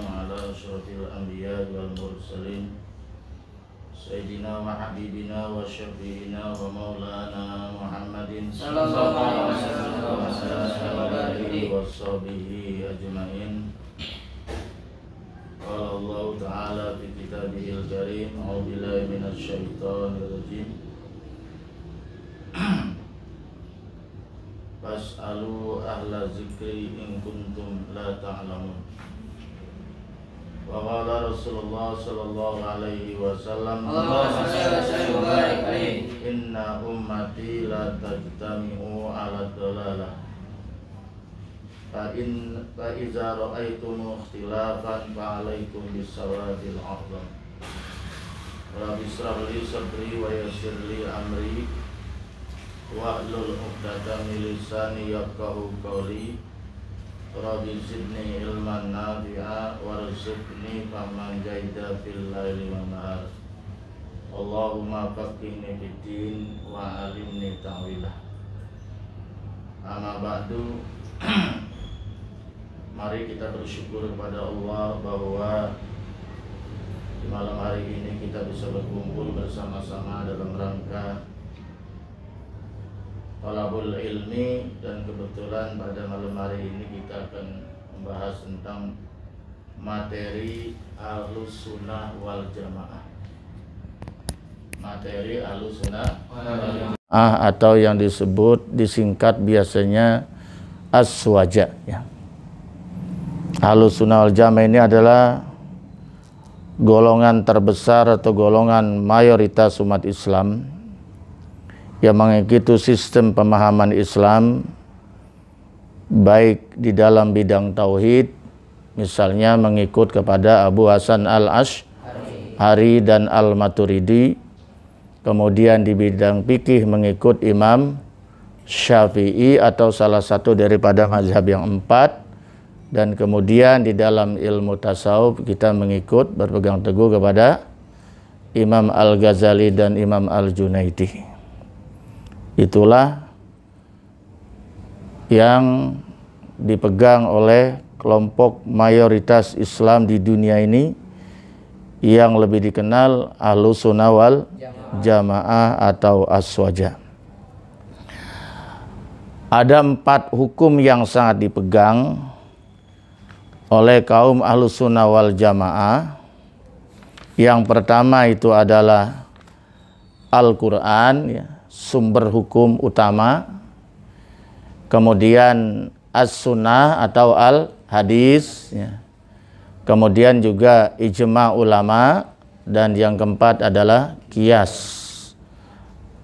على أشرف الأنبياء والمرسلين سيدنا وحبيبنا وشفيعنا ومولانا محمد صلى الله عليه وصحبه أجمعين. قال الله تعالى في كتابه الكريم: أعوذ بالله من الشيطان الرجيم. Fas'alu ahla zikri in kuntum la ta'lamun. Wa qala Rasulullah sallallahu alaihi wasallam, inna ummati la tajtami'u ala dhalalah. Fa iza ra'aytum ikhtilafan fa alaikum bis-sawadil a'zam. Rabbi ishrah li sadri wa yassir li amri wahlul 'uqdatam min lisani yafqahu qawli. Rabbi zidni ilman nafi'a warzuqni fahman jaida fil laili wan nahar. Allahumma faqihni fid din wa 'allimni ta'wilah. Amma ba'du. Mari kita bersyukur kepada Allah bahwa di malam hari ini kita bisa berkumpul bersama-sama dalam rangka Talabul ilmi, dan kebetulan pada malam hari ini kita akan membahas tentang materi Ahlus Sunnah wal Jamaah. Materi Ahlus Sunnah wal Jamaah atau yang disingkat biasanya Aswaja ya. Ahlus Sunnah wal Jamaah ini adalah golongan terbesar atau golongan mayoritas umat Islam yang mengikuti sistem pemahaman Islam baik di dalam bidang tauhid, misalnya mengikut kepada Abu Hasan al-Asy'ari dan al-Maturidi, kemudian di bidang fikih mengikut Imam Syafi'i atau salah satu daripada mazhab yang 4, dan kemudian di dalam ilmu tasawuf kita mengikut berpegang teguh kepada Imam Al-Ghazali dan Imam Al-Junaidi. Itulah yang dipegang oleh kelompok mayoritas Islam di dunia ini yang lebih dikenal Ahlus Sunnah wal Jamaah atau Aswaja. Ada 4 hukum yang sangat dipegang oleh kaum Ahlus Sunnah wal Jamaah. Yang pertama itu adalah Al-Quran ya, sumber hukum utama. Kemudian As-Sunnah atau Al-Hadis ya. Kemudian juga ijma ulama, dan yang keempat adalah qiyas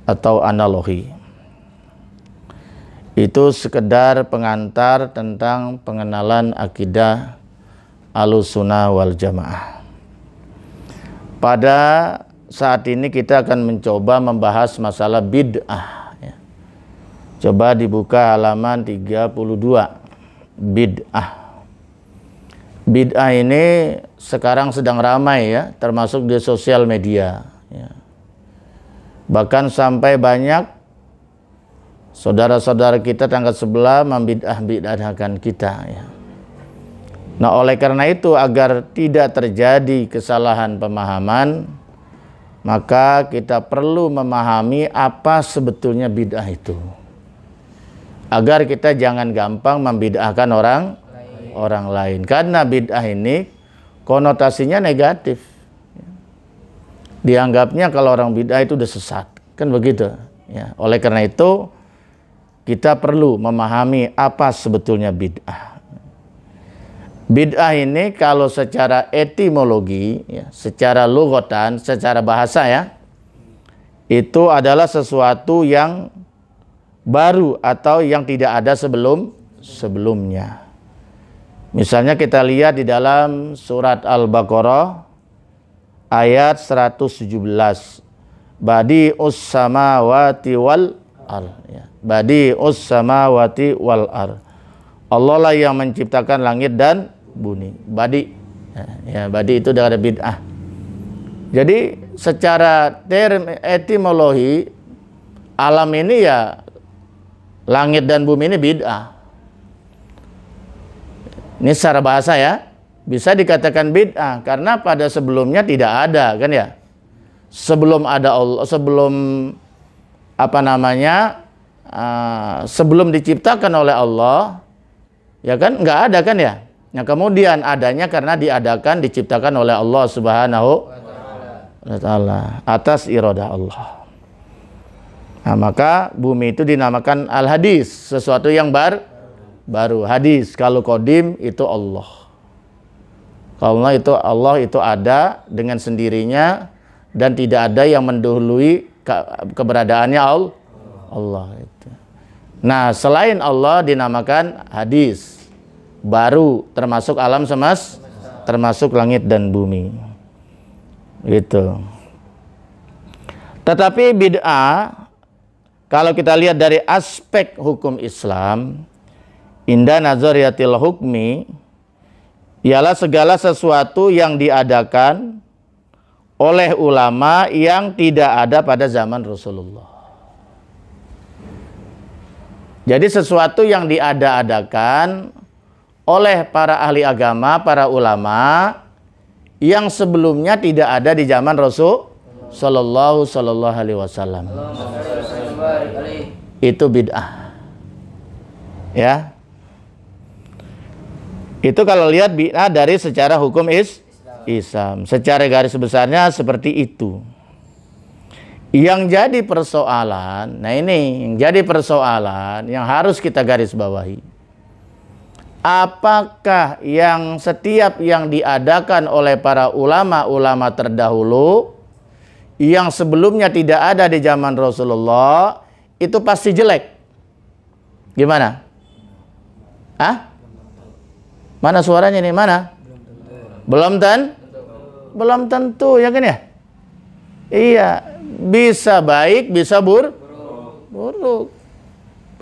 atau analogi. Itu sekedar pengantar tentang pengenalan akidah Ahlus Sunnah wal Jamaah. Pada saat ini kita akan mencoba membahas masalah bid'ah ya. Coba dibuka halaman 32. Bid'ah ini sekarang sedang ramai ya, termasuk di sosial media ya. Bahkan sampai banyak saudara-saudara kita tanggal sebelah membid'ah-bid'ahkan kita ya. Nah, oleh karena itu agar tidak terjadi kesalahan pemahaman, maka kita perlu memahami apa sebetulnya bid'ah itu, agar kita jangan gampang membid'ahkan orang lain. Karena bid'ah ini konotasinya negatif. Dianggapnya kalau orang bid'ah itu udah sesat, kan begitu ya. Oleh karena itu kita perlu memahami apa sebetulnya bid'ah. Bid'ah ini kalau secara etimologi, ya, secara lughatan, secara bahasa ya, itu adalah sesuatu yang baru atau yang tidak ada sebelumnya. Misalnya kita lihat di dalam surat Al-Baqarah ayat 117. Badi'us samawati wal ard. Ya. Badi'us samawati wal ard. Allah lah yang menciptakan langit dan bumi. Badi. Ya, badi itu dari bid'ah. Jadi secara term etimologi alam ini ya, langit dan bumi ini bid'ah. Ini secara bahasa ya. bisa dikatakan bid'ah karena pada sebelumnya tidak ada, kan ya? Sebelum ada Allah, sebelum sebelum diciptakan oleh Allah, ya kan? Nggak ada, kan ya? Nah, kemudian adanya karena diadakan, diciptakan oleh Allah Subhanahu wa Ta'ala atas iradah Allah. Nah, maka bumi itu dinamakan al-hadis, sesuatu yang baru. Hadis, kalau qadim itu Allah. Kalau Allah itu ada dengan sendirinya dan tidak ada yang mendahului keberadaannya Allah itu. Nah, selain Allah dinamakan hadis, baru, termasuk alam semesta, termasuk langit dan bumi. Gitu. Tetapi bid'ah, kalau kita lihat dari aspek hukum Islam, inda nazariyatil hukmi, ialah segala sesuatu yang diadakan oleh ulama yang tidak ada pada zaman Rasulullah. Jadi sesuatu yang diada-adakan oleh para ahli agama, para ulama yang sebelumnya tidak ada di zaman Rasul sallallahu alaihi wasallam. Itu bid'ah. Ya. Itu kalau lihat bid'ah dari secara hukum Islam. Secara garis besarnya seperti itu. Yang jadi persoalan, nah ini yang jadi persoalan yang harus kita garis bawahi. Apakah yang setiap yang diadakan oleh para ulama-ulama terdahulu yang sebelumnya tidak ada di zaman Rasulullah itu pasti jelek? Gimana? Mana suaranya nih? Mana? Belum tentu, ya kan ya? Iya, bisa baik, bisa buruk.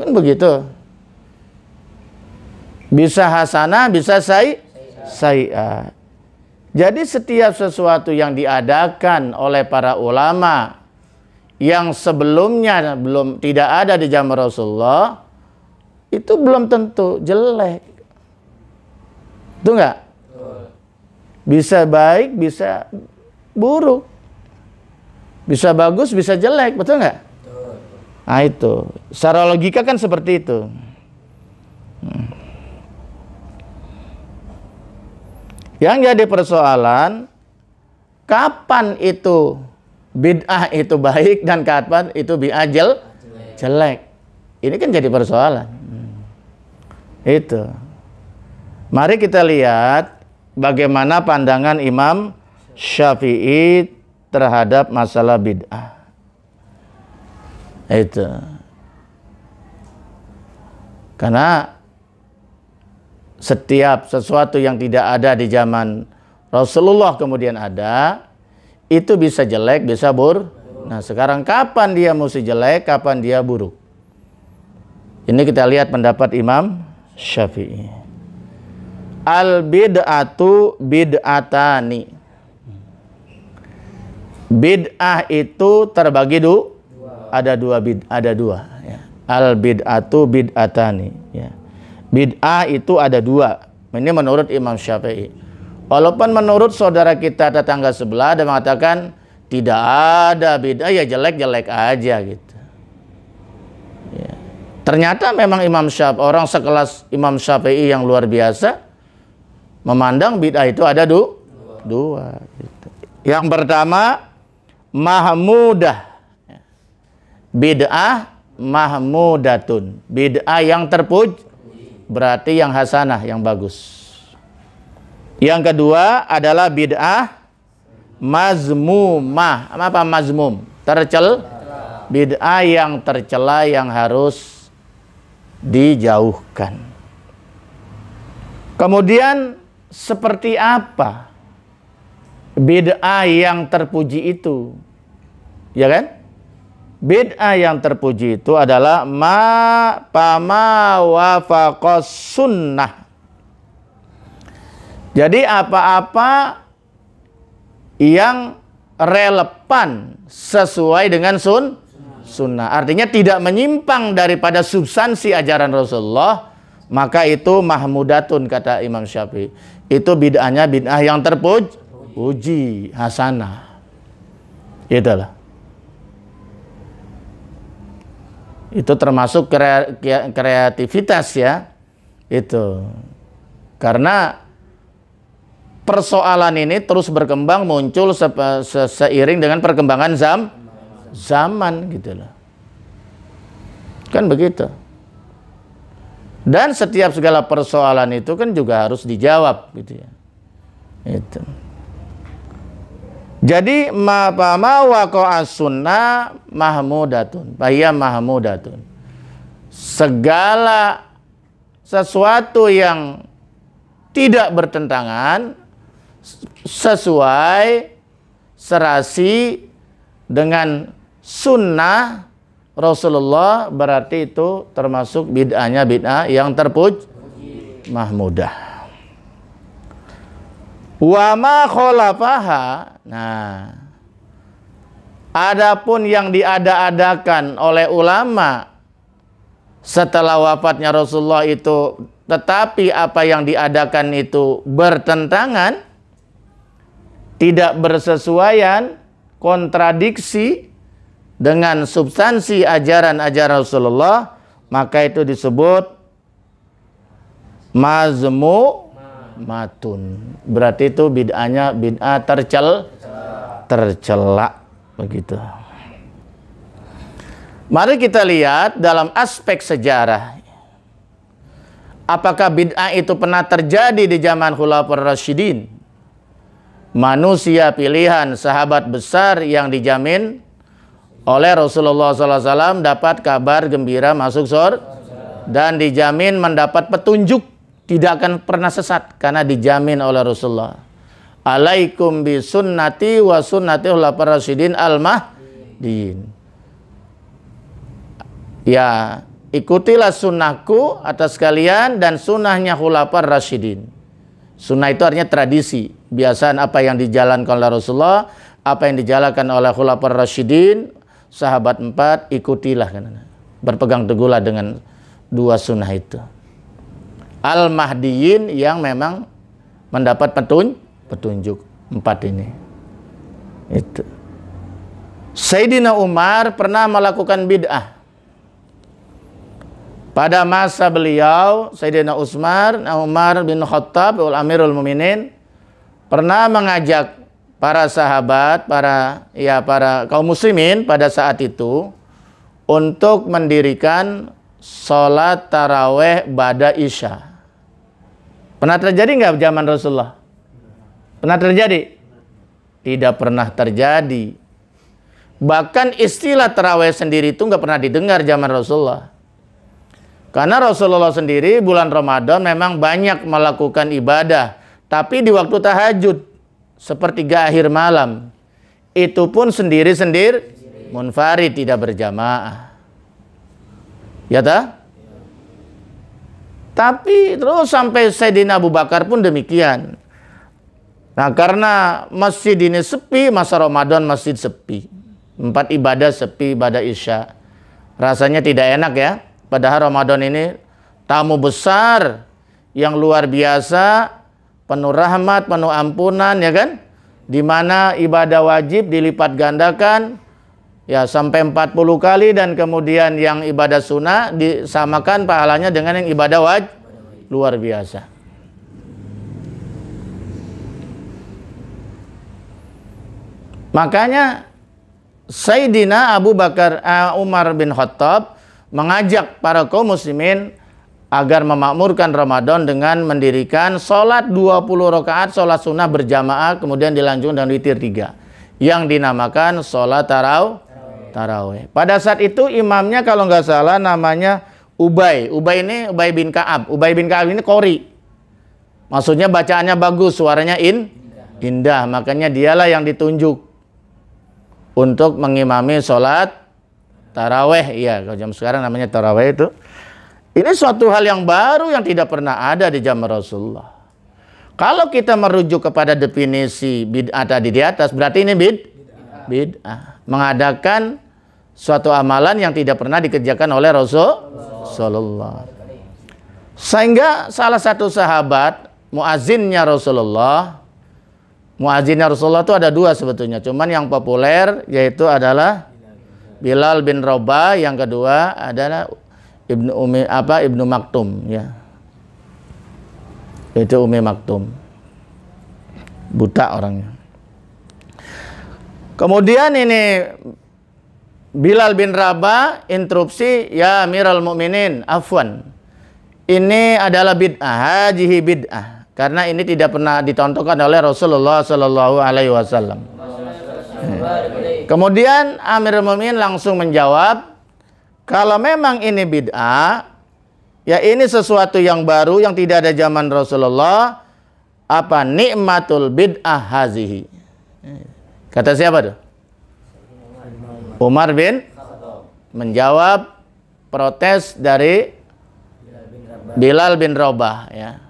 Kan begitu. Bisa hasanah, bisa sayyi'ah. Jadi setiap sesuatu yang diadakan oleh para ulama yang sebelumnya tidak ada di zaman Rasulullah, itu belum tentu jelek. Itu enggak? Bisa baik, bisa buruk. Bisa bagus, bisa jelek, betul enggak? Nah itu, secara logika kan seperti itu. Yang jadi persoalan, kapan itu bid'ah itu baik dan kapan itu bid'ah jelek. Ini kan jadi persoalan. Itu. Mari kita lihat bagaimana pandangan Imam Syafi'i terhadap masalah bid'ah. Itu. Karena setiap sesuatu yang tidak ada di zaman Rasulullah kemudian ada, itu bisa jelek, bisa buruk. Nah, sekarang kapan dia mesti jelek, kapan dia buruk? Ini kita lihat pendapat Imam Syafi'i. Al bid'atu bid'atani. Bid'ah itu terbagi ada dua ya. Al bid'atu bid'atani ya. Bid'ah itu ada dua. Ini menurut Imam Syafi'i. Walaupun menurut saudara kita tetangga sebelah ada mengatakan tidak ada bid'ah, ya jelek-jelek aja gitu. Ya. Ternyata memang Imam Syafi'i, orang sekelas Imam Syafi'i yang luar biasa, memandang bid'ah itu ada dua. Gitu. Yang pertama mahmudah. Bid'ah mahmudatun. Bid'ah yang terpuji. Berarti yang hasanah, yang bagus. Yang kedua adalah bid'ah mazmumah. Apa mazmum? Bid'ah yang tercela, yang harus dijauhkan. Kemudian seperti apa bid'ah yang terpuji itu? Ya kan? Bid'ah yang terpuji itu adalah ma wafaqas sunnah. Jadi apa-apa yang relevan sesuai dengan sunnah. Artinya tidak menyimpang daripada substansi ajaran Rasulullah, maka itu mahmudatun kata Imam Syafi'i. itu bid'ahnya bid'ah yang terpuji, hasanah. Itulah. Itu termasuk kreativitas ya. Itu. Karena persoalan ini terus berkembang, muncul seiring dengan perkembangan zaman gitu loh. Kan begitu. Dan setiap segala persoalan itu kan juga harus dijawab gitu ya. Itu. Jadi ma waqa'a sunnah mahmudatun, bahaya mahmudatun. Segala sesuatu yang tidak bertentangan, sesuai, serasi dengan sunnah Rasulullah, berarti itu termasuk bid'ahnya bid'ah yang terpuji, mahmudah. Wa ma khalafaha, nah, adapun yang diada-adakan oleh ulama setelah wafatnya Rasulullah itu, tetapi apa yang diadakan itu bertentangan, tidak bersesuaian, kontradiksi dengan substansi ajaran-ajaran Rasulullah, maka itu disebut mazmumatun. Berarti itu bid'ahnya bid'ah tercela begitu. Mari kita lihat dalam aspek sejarah. Apakah bid'ah itu pernah terjadi di zaman Khulafaur Rasyidin? Manusia pilihan, sahabat besar yang dijamin oleh Rasulullah SAW dapat kabar gembira masuk surga dan dijamin mendapat petunjuk, tidak akan pernah sesat karena dijamin oleh Rasulullah. Alaikum bi sunnati wa sunnati khulafaur rasyidin al-mahdiyyin. Ya, ikutilah sunnahku atas kalian dan sunnahnya khulafaur rasyidin. Sunnah itu artinya tradisi, kebiasaan apa yang dijalankan oleh Rasulullah, apa yang dijalankan oleh khulafaur rasyidin, sahabat 4, ikutilah kan. Berpegang teguhlah dengan dua sunnah itu. Al-Mahdiyyin yang memang mendapat petunjuk 4 ini. Itu. Sayyidina Umar pernah melakukan bid'ah. Pada masa beliau, Sayyidina Umar bin Khattab, Amirul Mukminin, pernah mengajak para sahabat, para kaum muslimin pada saat itu untuk mendirikan sholat taraweh ba'da isya. Pernah terjadi nggak zaman Rasulullah? Pernah terjadi? Tidak pernah terjadi. Bahkan istilah taraweh sendiri itu nggak pernah didengar zaman Rasulullah. Karena Rasulullah sendiri bulan Ramadan memang banyak melakukan ibadah, tapi di waktu tahajud, sepertiga akhir malam, itu pun sendiri-sendiri, munfarid, tidak berjamaah. Ya tak? Tapi terus sampai Sayyidina Abu Bakar pun demikian. Nah, karena masjid ini sepi, masa Ramadan masjid sepi. 4 ibadah sepi, ibadah isya. Rasanya tidak enak ya. Padahal Ramadan ini tamu besar yang luar biasa, penuh rahmat, penuh ampunan, ya kan? Di mana ibadah wajib dilipat gandakan ya sampai 40 kali, dan kemudian yang ibadah sunnah disamakan pahalanya dengan yang ibadah wajib. Luar biasa. Makanya Sayyidina Umar bin Khattab mengajak para kaum muslimin agar memakmurkan Ramadan dengan mendirikan sholat 20 rakaat sholat sunnah berjamaah, kemudian dilanjutkan dengan witir 3 yang dinamakan sholat taraweh. Pada saat itu imamnya kalau nggak salah namanya Ubay ini Ubay bin Ka'ab. Ubay bin Ka'ab ini qori, maksudnya bacaannya bagus, suaranya indah, makanya dialah yang ditunjuk untuk mengimami sholat taraweh. Iya, kalau jam sekarang namanya taraweh itu. Ini suatu hal yang baru yang tidak pernah ada di zaman Rasulullah. Kalau kita merujuk kepada definisi bid'ah tadi di atas, berarti ini bid'ah. Mengadakan suatu amalan yang tidak pernah dikerjakan oleh Rasulullah. Sehingga salah satu sahabat muazzinnya Rasulullah. Muazzinnya Rasulullah itu ada dua sebetulnya. Cuman yang populer yaitu adalah Bilal bin Rabah, yang kedua adalah Ibnu Maktum, ya. Itu Umi Maktum. Buta orangnya. Kemudian ini Bilal bin Rabah interupsi, ya Amirul Mukminin, afwan. Ini adalah bid'ah, hajihi bid'ah. Karena ini tidak pernah dicontohkan oleh Rasulullah Sallallahu Alaihi Wasallam. Kemudian Amirul Mukminin langsung menjawab, kalau memang ini bid'ah, ya ini sesuatu yang baru yang tidak ada zaman Rasulullah, apa nikmatul bid'ah hazihi. Kata siapa tuh? Umar bin menjawab protes dari Bilal bin Rabah, ya.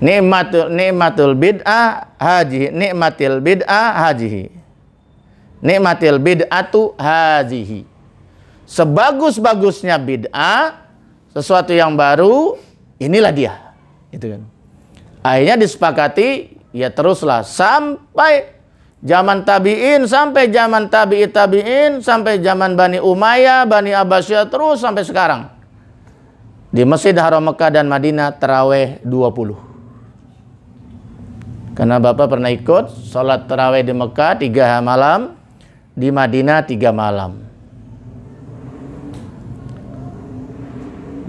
Nikmatul bid'ah hajihi, nikmatil bid'ah hajihi. Nikmatil bid'atu hajihi. Sebagus-bagusnya bid'ah, sesuatu yang baru, inilah dia. Itu kan. Akhirnya disepakati, ya teruslah sampai zaman tabi'in, sampai zaman tabi'in, sampai zaman Bani Umayyah, Bani Abbasiyah, terus sampai sekarang. Di Masjid Haram Mekah dan Madinah tarawih 20. Karena Bapak pernah ikut sholat tarawih di Mekah 3 malam, di Madinah 3 malam.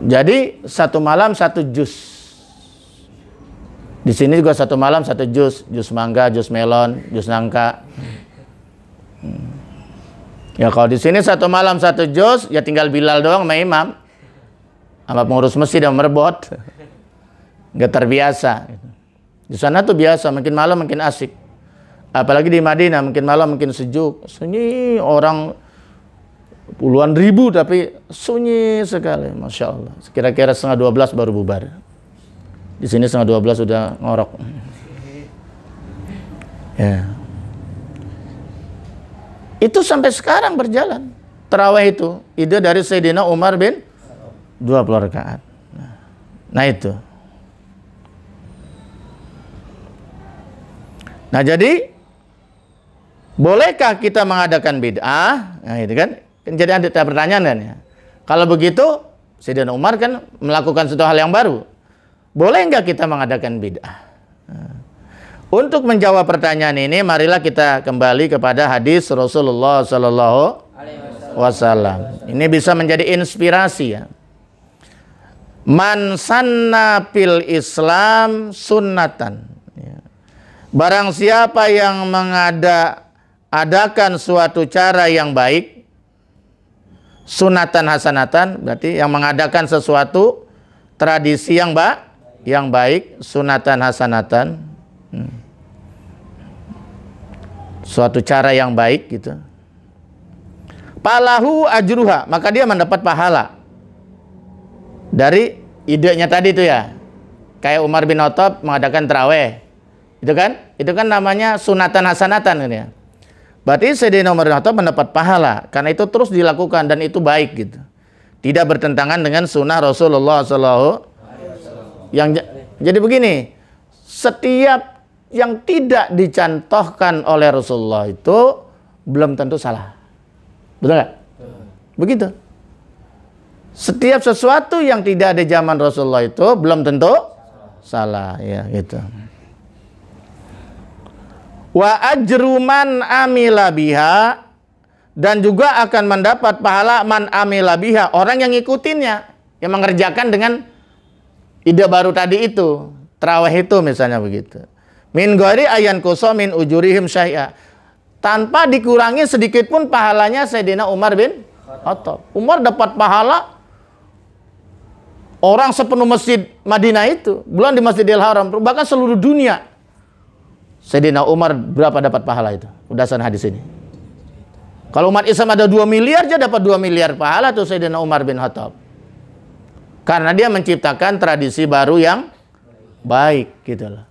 Jadi 1 malam 1 juz. Di sini juga 1 malam 1 juz, juz mangga, juz melon, juz nangka. Ya kalau di sini 1 malam 1 juz, ya tinggal Bilal doang sama imam, sama pengurus masjid yang merebot. Nggak terbiasa. Di sana tuh biasa, makin malam makin asik. Apalagi di Madinah, makin malam makin sejuk. Sunyi, orang puluhan ribu tapi sunyi sekali, Masya Allah. Kira-kira 11:30 baru bubar. Di sini 11:30 sudah ngorok. Ya. Itu sampai sekarang berjalan. Tarawih itu ide dari Sayyidina Umar bin 20 rakaat. Nah itu. Nah jadi bolehkah kita mengadakan bid'ah? Nah itu kan. Jadi ada pertanyaan kan ya. Kalau begitu Sayyidina Umar kan melakukan suatu hal yang baru. Boleh enggak kita mengadakan bid'ah? Nah, untuk menjawab pertanyaan ini, marilah kita kembali kepada hadis Rasulullah Sallallahu Alaihi Wasallam. Ini bisa menjadi inspirasi ya. Man sanna fil Islam sunnatan. Barang siapa yang mengadakan suatu cara yang baik, sunatan hasanatan, berarti yang mengadakan sesuatu tradisi yang baik, sunatan hasanatan, suatu cara yang baik gitu. Palahu ajruha, maka dia mendapat pahala dari idenya tadi itu ya. Kayak Umar bin Khattab mengadakan tarawih. Itu kan namanya sunatan hasanatan kan ya. Berarti Sayyidina Umar bin Khattab mendapat pahala karena itu terus dilakukan dan itu baik gitu. Tidak bertentangan dengan sunnah Rasulullah SAW. Jadi begini, setiap yang tidak dicontohkan oleh Rasulullah itu belum tentu salah. Betul nggak? Begitu. Setiap sesuatu yang tidak ada zaman Rasulullah itu belum tentu salah ya gitu. Wa ajru man amila biha, dan juga akan mendapat pahala man amila biha, orang yang ngikutinnya, yang mengerjakan dengan ide baru tadi itu, tarawih itu misalnya begitu. Min ghairi ayan kuso min ujurihim syai'a, tanpa dikurangi sedikit pun pahalanya Sayyidina Umar bin Khattab. Umar dapat pahala orang sepenuh masjid Madinah itu, belum di Masjidil Haram, bahkan seluruh dunia. Sayyidina Umar berapa dapat pahala itu? Berdasarkan hadis ini. Kalau umat Islam ada 2 miliar, dia dapat 2 miliar pahala tuh Sayyidina Umar bin Khattab. Karena dia menciptakan tradisi baru yang baik gitu loh.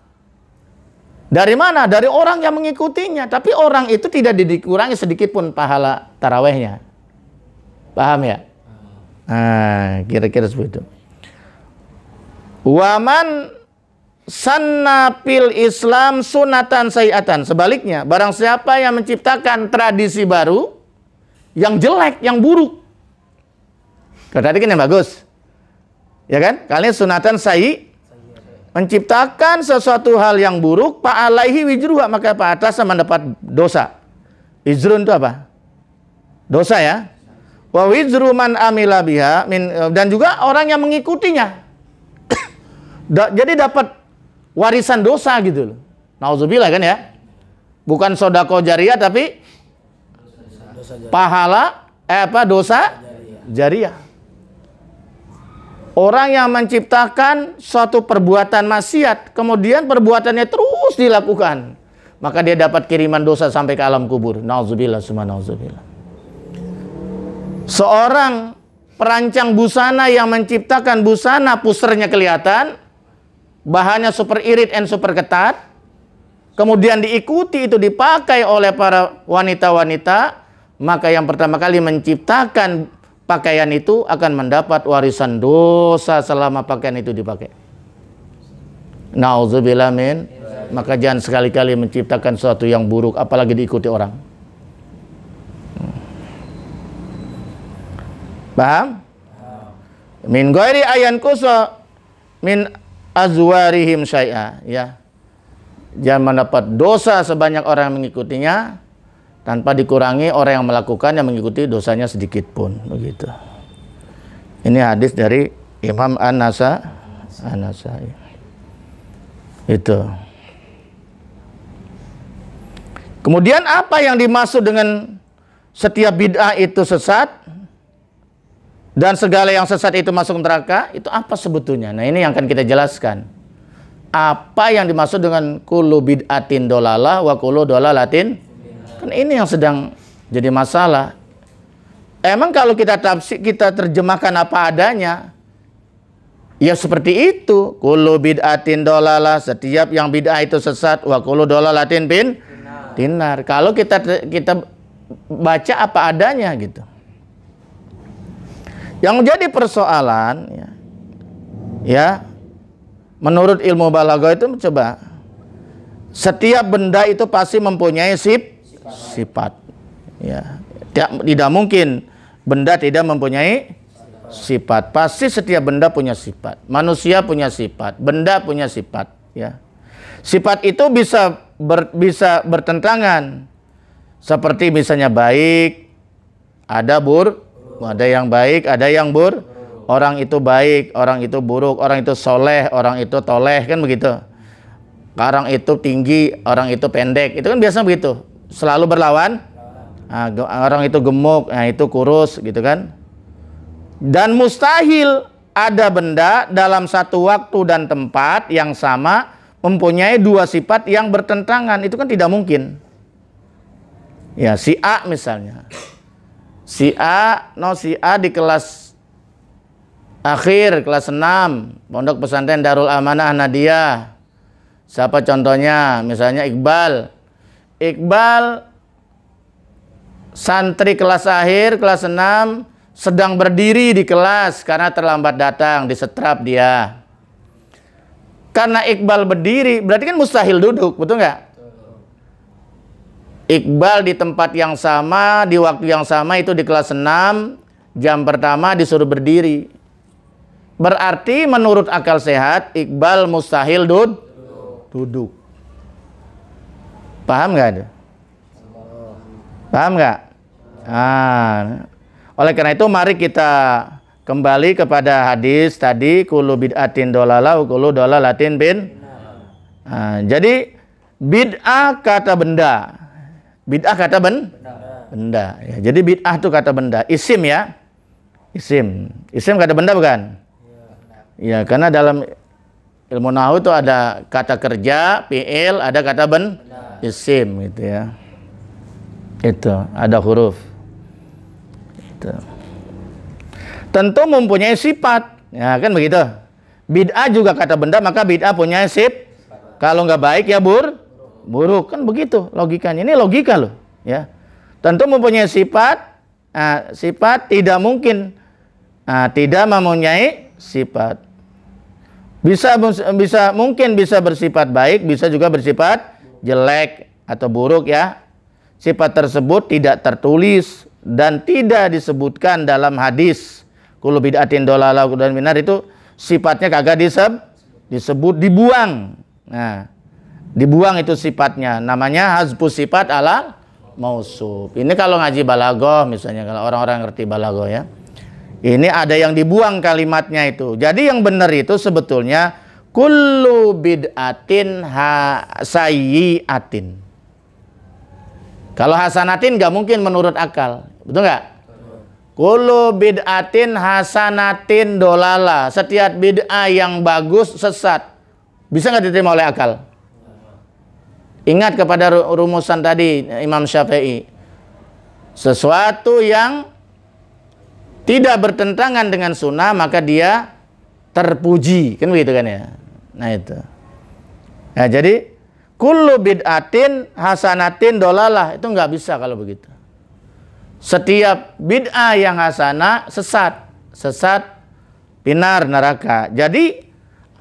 Dari mana? Dari orang yang mengikutinya. Tapi orang itu tidak dikurangi sedikit pun pahala tarawehnya. Paham ya? Nah, kira-kira seperti itu. Waman sanna fil Islam sunatan sayiatan. Sebaliknya, barang siapa yang menciptakan tradisi baru yang jelek, yang buruk. Tadi kan yang bagus. Ya kan? Kalian sunatan menciptakan sesuatu hal yang buruk, fa'alaihi wijruha, maka atasnya mendapat dosa. Wijrun itu apa? Dosa ya. Wa wijru man amila biha dan juga orang yang mengikutinya. Jadi dapat warisan dosa gitu loh. Nauzubillah kan ya. Bukan sodako jariah tapi pahala dosa jariah. Orang yang menciptakan suatu perbuatan maksiat, kemudian perbuatannya terus dilakukan, maka dia dapat kiriman dosa sampai ke alam kubur. Nauzubillah summa nauzubillah. Seorang perancang busana yang menciptakan busana pusernya kelihatan, bahannya super irit and super ketat, kemudian diikuti itu dipakai oleh para wanita-wanita, maka yang pertama kali menciptakan pakaian itu akan mendapat warisan dosa selama pakaian itu dipakai. Nauzubillah min. Maka jangan sekali-kali menciptakan sesuatu yang buruk, apalagi diikuti orang. Paham? Min ghairi ayan kusa min azwarihim syai'a, ya. Jangan mendapat dosa sebanyak orang yang mengikutinya tanpa dikurangi orang yang melakukan yang mengikuti dosanya sedikit pun, begitu. Ini hadis dari Imam An-Nasai. Itu. Kemudian apa yang dimaksud dengan setiap bid'ah itu sesat dan segala yang sesat itu masuk neraka? Itu apa sebetulnya? Nah, ini yang akan kita jelaskan. Apa yang dimaksud dengan kullu bid'atin dolalah wa kullu dolalatin? Kan ini yang sedang jadi masalah. Emang kalau kita terjemahkan apa adanya, ya seperti itu. Kullu bid'atin dolalah, setiap yang bid'ah itu sesat, wa kullu dolalatin binar. Kalau kita baca apa adanya gitu. Yang menjadi persoalan ya menurut ilmu balaghah itu coba setiap benda itu pasti mempunyai sifat. Ya, tidak mungkin benda tidak mempunyai sifat. Pasti setiap benda punya sifat. Manusia punya sifat, benda punya sifat, ya. Sifat itu bisa bertentangan. Seperti misalnya baik, ada ada yang baik, ada yang orang itu baik, orang itu buruk, orang itu soleh, orang itu toleh, kan begitu. Orang itu tinggi, orang itu pendek, itu kan biasa begitu. Selalu berlawan. Nah, orang itu gemuk, nah itu kurus, gitu kan. Dan mustahil ada benda dalam satu waktu dan tempat yang sama mempunyai dua sifat yang bertentangan. Itu kan tidak mungkin. Ya, si A misalnya. Si A di kelas akhir, kelas 6, Pondok Pesantren Darul Amanah Nadia. Siapa contohnya? Misalnya Iqbal. Iqbal santri kelas akhir, kelas 6, sedang berdiri di kelas karena terlambat datang, disetrap dia. Karena Iqbal berdiri, berarti kan mustahil duduk, betul nggak? Iqbal di tempat yang sama, di waktu yang sama, itu di kelas 6, jam pertama disuruh berdiri. Berarti menurut akal sehat, Iqbal mustahil duduk. Paham nggak? Paham nggak? Nah, oleh karena itu mari kita kembali kepada hadis tadi, kullu bid'atin dolalah wa kullu dolalatin Nah, jadi bid'ah kata benda. Bid'ah kata benda. Ya, jadi bid'ah itu kata benda. Isim ya. Isim kata benda bukan? Ya, karena dalam ilmu nahwu itu ada kata kerja, fi'il, ada kata isim gitu ya. Itu ada huruf. Itu. Tentu mempunyai sifat. Ya, kan begitu. Bid'ah juga kata benda, maka bid'ah punya sifat. Kalau nggak baik ya buruk, kan begitu logikanya. Ini logika loh, ya. Tentu mempunyai sifat. Sifat tidak mungkin tidak mempunyai sifat. Mungkin bisa bersifat baik, bisa juga bersifat jelek atau buruk ya. Sifat tersebut tidak tertulis dan tidak disebutkan dalam hadis. Kullu bid'atin dhalalah dan binar itu sifatnya kagak disebut, dibuang. Nah, dibuang itu sifatnya. Namanya hazfus sifat alal mausuf. Ini kalau ngaji balaghah misalnya, kalau orang-orang ngerti balaghah ya. Ini ada yang dibuang kalimatnya itu. Jadi yang benar itu sebetulnya kullu bid'atin sayyi'atin. Kalau hasanatin nggak mungkin menurut akal, betul nggak? Kullu bid'atin hasanatin dolala. Setiap bid'ah yang bagus sesat. Bisa nggak diterima oleh akal? Ingat kepada rumusan tadi Imam Syafi'i. Sesuatu yang tidak bertentangan dengan sunnah maka dia terpuji, kan begitu kan ya. Nah itu. Nah jadi kullu bid'atin hasanatin dolalah itu nggak bisa kalau begitu. Setiap bid'ah yang hasanah sesat pinar neraka. Jadi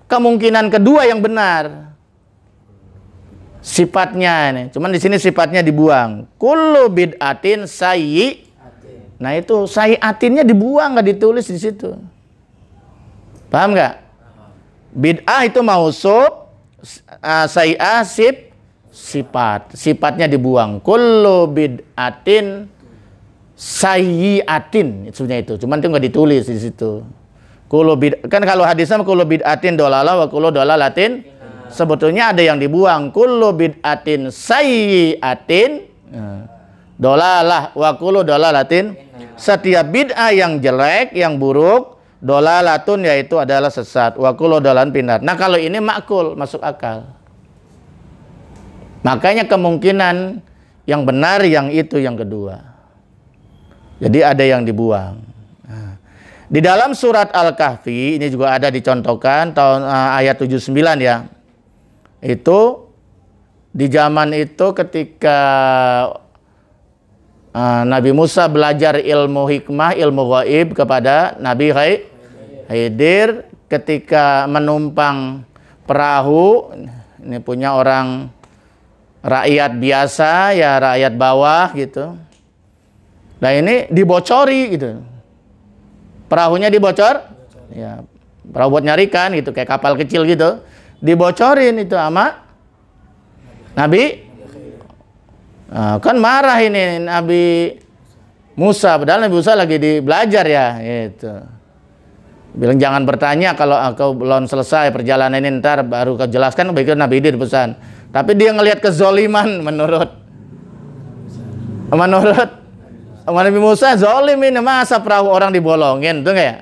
kemungkinan kedua yang benar. Sifatnya ini, cuman di sini sifatnya dibuang. Kullu bid'atin sayyi. Nah itu sayyi'atinnya dibuang, nggak ditulis di situ. Paham nggak? Bid'ah itu mausuf, sayyi'ah sifat. Sifatnya dibuang. Kullu bid'atin sayyi'atin sebenarnya itu. Cuman itu nggak ditulis di situ. Kan kalau hadisnya kullu bid'atin dolalah wa kullu dolalatin. Sebetulnya ada yang dibuang. Kullu bid'atin sayyi'atin dolalah wa kullu dolalatin. Setiap bid'ah yang jelek, yang buruk, dolalatun yaitu adalah sesat. Wa kullu dolalan pinar. Nah kalau ini makul, masuk akal. Makanya kemungkinan yang benar yang itu yang kedua. Jadi ada yang dibuang. Nah, di dalam surat Al-Kahfi ini juga ada dicontohkan ayat 79 ya. Itu di zaman itu ketika Nabi Musa belajar ilmu hikmah, ilmu gaib kepada Nabi Khidir ketika menumpang perahu. Ini punya orang rakyat biasa ya, rakyat bawah gitu. Nah ini dibocori gitu. Perahunya dibocor. Ya, perahu buat nyarikan gitu kayak kapal kecil gitu. Dibocorin itu sama Nabi. Kan marah ini Nabi Musa, padahal Nabi Musa lagi belajar ya, gitu. Bilang jangan bertanya kalau kau belum selesai perjalanan ini, ntar baru kau jelaskan. Begitu Nabi Khidir pesan. Tapi dia ngelihat kezoliman menurut Nabi Musa, zolim ini, masa perahu orang dibolongin, tuh nggak ya?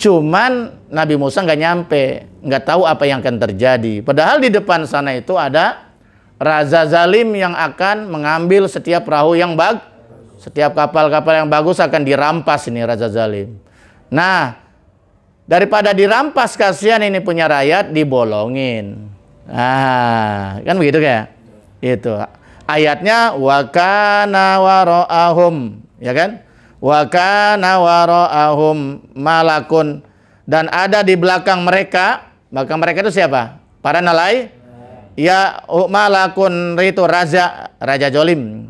Cuman Nabi Musa nggak nyampe, nggak tahu apa yang akan terjadi. Padahal di depan sana itu ada raja zalim yang akan mengambil setiap perahu yang setiap kapal-kapal yang bagus akan dirampas ini raja zalim. Nah, daripada dirampas kasihan ini punya rakyat dibolongin. Nah, kan begitu kayak itu. Ayatnya wa kana wara'ahum, ya kan? Wa kana wara'ahum malakun, dan ada di belakang mereka itu siapa? Para nalai. Ya malakun itu raja jolim.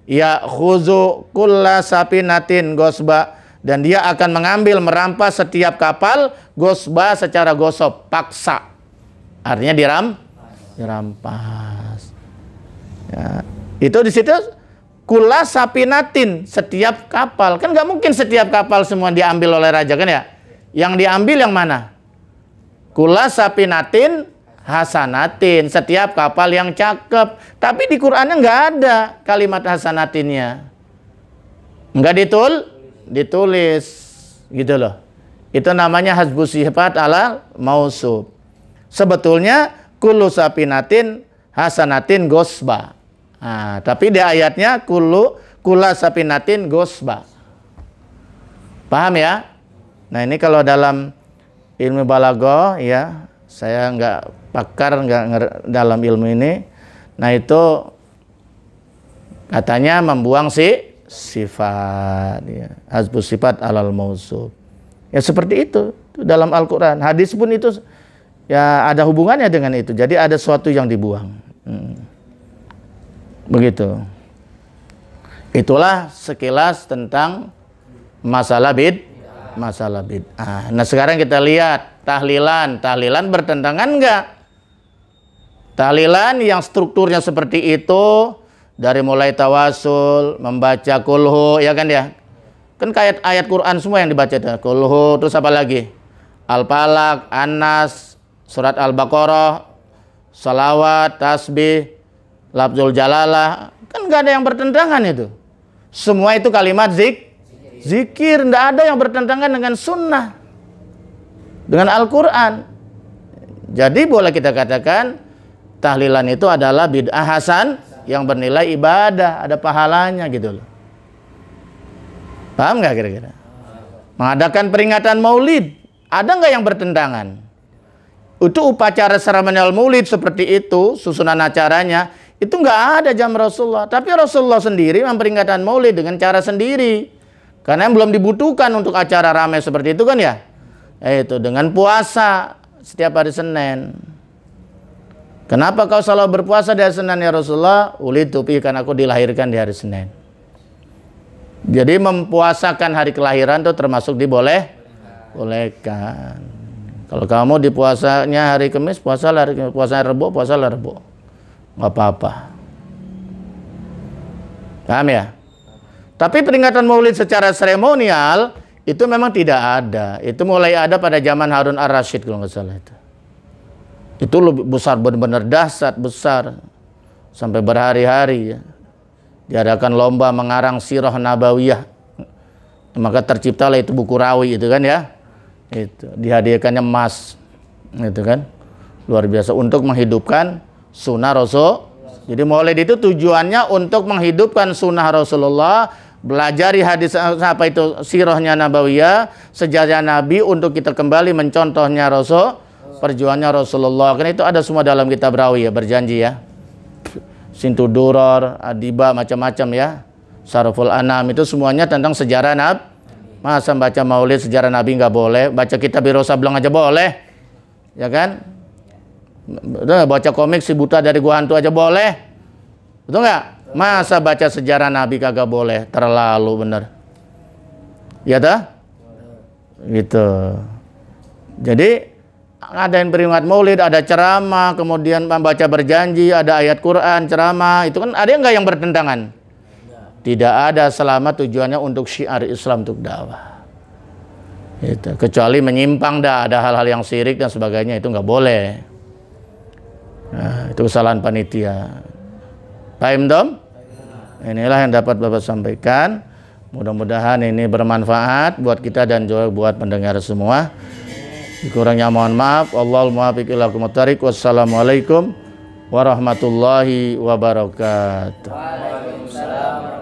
Ya khuzu kulla sapinatin gosba, dan dia akan mengambil merampas setiap kapal gosba secara gosop, paksa. Artinya dirampas. Ya, itu di situ kulla sapinatin, setiap kapal. Kan nggak mungkin setiap kapal semua diambil oleh raja kan ya? Yang diambil yang mana? Kulla sapinatin hasanatin, setiap kapal yang cakep. Tapi di Qur'annya nggak ada kalimat hasanatinnya, nggak ditulis gitu loh. Itu namanya hazfus sifat alal mausuf. Sebetulnya kullu sapinatin hasanatin gosba. Nah, tapi di ayatnya kulla sapinatin gosba. Paham ya? Nah ini kalau dalam ilmu balaghah ya, saya nggak pakar dalam ilmu ini. Nah itu katanya membuang sifat ya. Hazfus sifat alal mausuf. Ya seperti itu. Itu dalam Al-Quran. Hadis pun itu ya ada hubungannya dengan itu. Jadi ada sesuatu yang dibuang. Begitu. Itulah sekilas tentang masalah bid'ah. Nah sekarang kita lihat tahlilan bertentangan enggak? Tahlilan yang strukturnya seperti itu, dari mulai tawasul, membaca kulhu, ya kan ya? Kan kayak ayat Quran semua yang dibaca itu. Kulhu, terus apa lagi? Al-Falaq, An-Nas, surat Al-Baqarah, salawat, tasbih, lafzul jalalah, kan nggak ada yang bertentangan itu. Semua itu kalimat zikir, nggak ada yang bertentangan dengan sunnah, dengan Al-Quran. Jadi boleh kita katakan tahlilan itu adalah bid'ah hasan yang bernilai ibadah, ada pahalanya gitu loh. Paham nggak kira-kira? Mengadakan peringatan maulid, ada nggak yang bertentangan? Itu upacara seremonial maulid seperti itu, susunan acaranya, itu nggak ada zaman Rasulullah. Tapi Rasulullah sendiri memperingatkan maulid dengan cara sendiri. Karena belum dibutuhkan untuk acara ramai seperti itu kan ya. Itu dengan puasa setiap hari Senin. Kenapa kau selalu berpuasa di hari Senin ya Rasulullah? Ulidu fi, karena aku dilahirkan di hari Senin. Jadi mempuasakan hari kelahiran itu termasuk dibolehkan. Kalau kamu di puasanya hari Kamis, puasalah hari Kamis, puasa Rebo, puasalah Rebo. Nggak apa-apa. Paham ya? Tapi peringatan maulid secara seremonial itu memang tidak ada. Itu mulai ada pada zaman Harun ar-Rasyid kalau nggak salah itu. Itu lebih besar, benar-benar dahsyat besar. Sampai berhari-hari ya. Diadakan lomba mengarang sirah nabawiyah. Maka terciptalah itu buku rawi itu kan ya. Itu dihadiahkannya emas. Itu kan. Luar biasa untuk menghidupkan sunnah Rasul. Jadi maulid itu tujuannya untuk menghidupkan sunnah Rasulullah, belajari hadis apa itu sirahnya nabawiyah, sejarah Nabi untuk kita kembali mencontohnya Rasul, perjuangannya Rasulullah. Kan itu ada semua dalam kitab rawi ya, berjanji ya. Sintu Duror, Adiba, macam-macam ya. Saraful Anam, itu semuanya tentang sejarah Nabi. Masa baca maulid sejarah Nabi nggak boleh? Baca kitab Biro Sableng aja boleh, ya kan? Baca komik si buta dari gua hantu aja boleh, betul nggak? Masa baca sejarah Nabi kagak boleh? Terlalu bener, ya dah? Gitu. Jadi ngadain peringatan maulid, ada ceramah, kemudian membaca berjanji, ada ayat Quran, ceramah, itu kan ada nggak yang bertentangan? Tidak ada, selama tujuannya untuk syiar Islam, untuk dakwah. Itu. Kecuali menyimpang dah, ada hal-hal yang syirik dan sebagainya, itu nggak boleh. Nah, itu kesalahan panitia. Paham dong? Inilah yang dapat Bapak sampaikan. Mudah-mudahan ini bermanfaat buat kita dan juga buat pendengar semua. Kurangnya mohon maaf. Wallahul muwaffiq ila aqwamit thoriq. Wassalamualaikum warahmatullahi wabarakatuh. Waalaikumsalam.